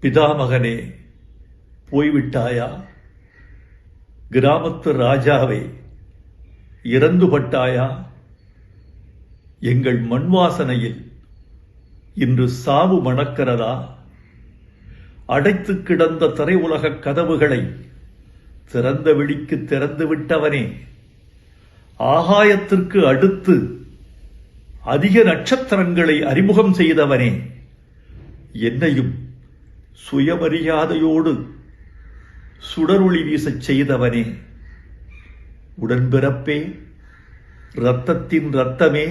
பிதாமகனே, போய்விட்டாயா? கிராமத்து ராஜாவே, இறந்துபட்டாயா? எங்கள் மண் வாசனையில் இன்று சாவு மணக்கிறதா? அடைத்து கிடந்த திரை உலக கதவுகளை திறந்த வெளிக்கு திறந்து விட்டவனே, ஆகாயத்திற்கு அடுத்து அதிக நட்சத்திரங்களை அறிமுகம் செய்தவனே, என்னையும் சுயமரியாதையோடு சுடரொளி வீசச் செய்தவனே, உடன்பிறப்பே, இரத்தத்தின் இரத்தமே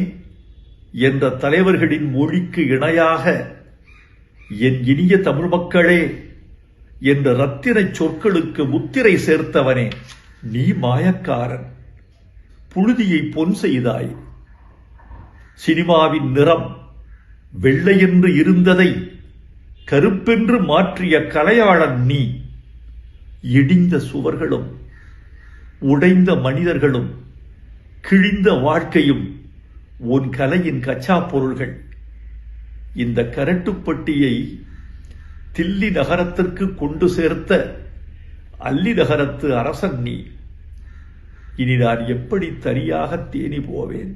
என்ற தலைவர்களின் மொழிக்கு இணையாக என் இனிய தமிழ் மக்களே என்ற ரத்தின சொற்களுக்கு முத்திரை சேர்த்தவனே, நீ மாயக்காரன். புழுதியை பொன் செய்தாய். சினிமாவின் நிறம் வெள்ளையென்று இருந்ததை கருப்பென்று மாற்றிய கலையாளன் நீ. இடிந்த சுவர்களும் உடைந்த மனிதர்களும் கிழிந்த வாழ்க்கையும் உன் கலையின் கச்சா பொருள்கள். இந்த கரட்டுப்பட்டியை தில்லி நகரத்திற்கு கொண்டு சேர்த்த அல்லி நகரத்து அரசன் நீ. இனி நான் எப்படி தனியாக தேனி போவேன்?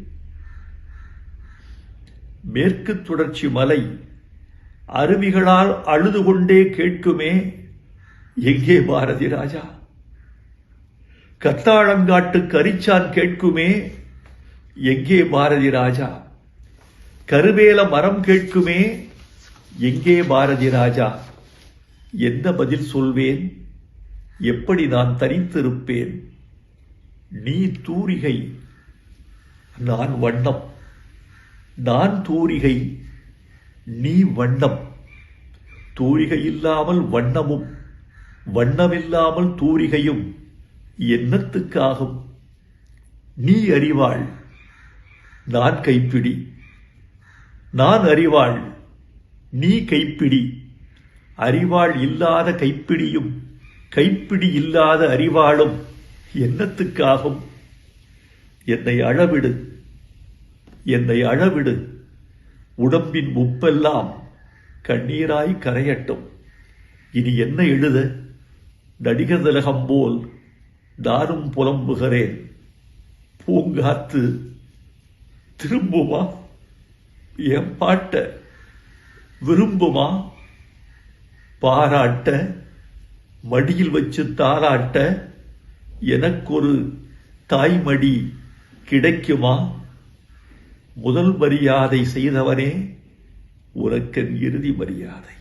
மேற்கு தொடர்ச்சி மலை அருவிகளால் அழுது கொண்டே கேட்குமே, எங்கே பாரதி ராஜா? கத்தாழங்காட்டு கரிச்சான் கேட்குமே, எங்கே பாரதி ராஜா? கருவேல மரம் கேட்குமே, எங்கே பாரதி ராஜா? என்ன பதில் சொல்வேன்? எப்படி நான் தனித்திருப்பேன்? நீ தூரிகை, நான் வண்ணம். நான் தூரிகை, நீ வண்ணம். தூரிகை இல்லாமல் வண்ணமும், வண்ணமில்லாமல் தூரிகையும் என்னத்துக்காகும்? நீ அறிவாள், நான் கைப்பிடி. நான் அறிவாள், நீ கைப்பிடி. அறிவாள் இல்லாத கைப்பிடியும் கைப்பிடி இல்லாத அறிவாளும் என்னத்துக்காகும்? என்னை அழவிடு, என்னை அழவிடு. உடம்பின் உப்பெல்லாம் கண்ணீராய் கரையட்டும். இனி என்ன எழுத? நடிகர் திலகம் போல் நானும் புலம்புகிறேன். பூங்காத்து திரும்புமா? என் பாட்ட விரும்புமா? பாராட்ட, மடியில் வச்சு தாராட்ட எனக்கொரு தாய்மடி கிடைக்குமா? முதல் மரியாதை செய்தவனே, உனக்கென் இறுதி மரியாதை.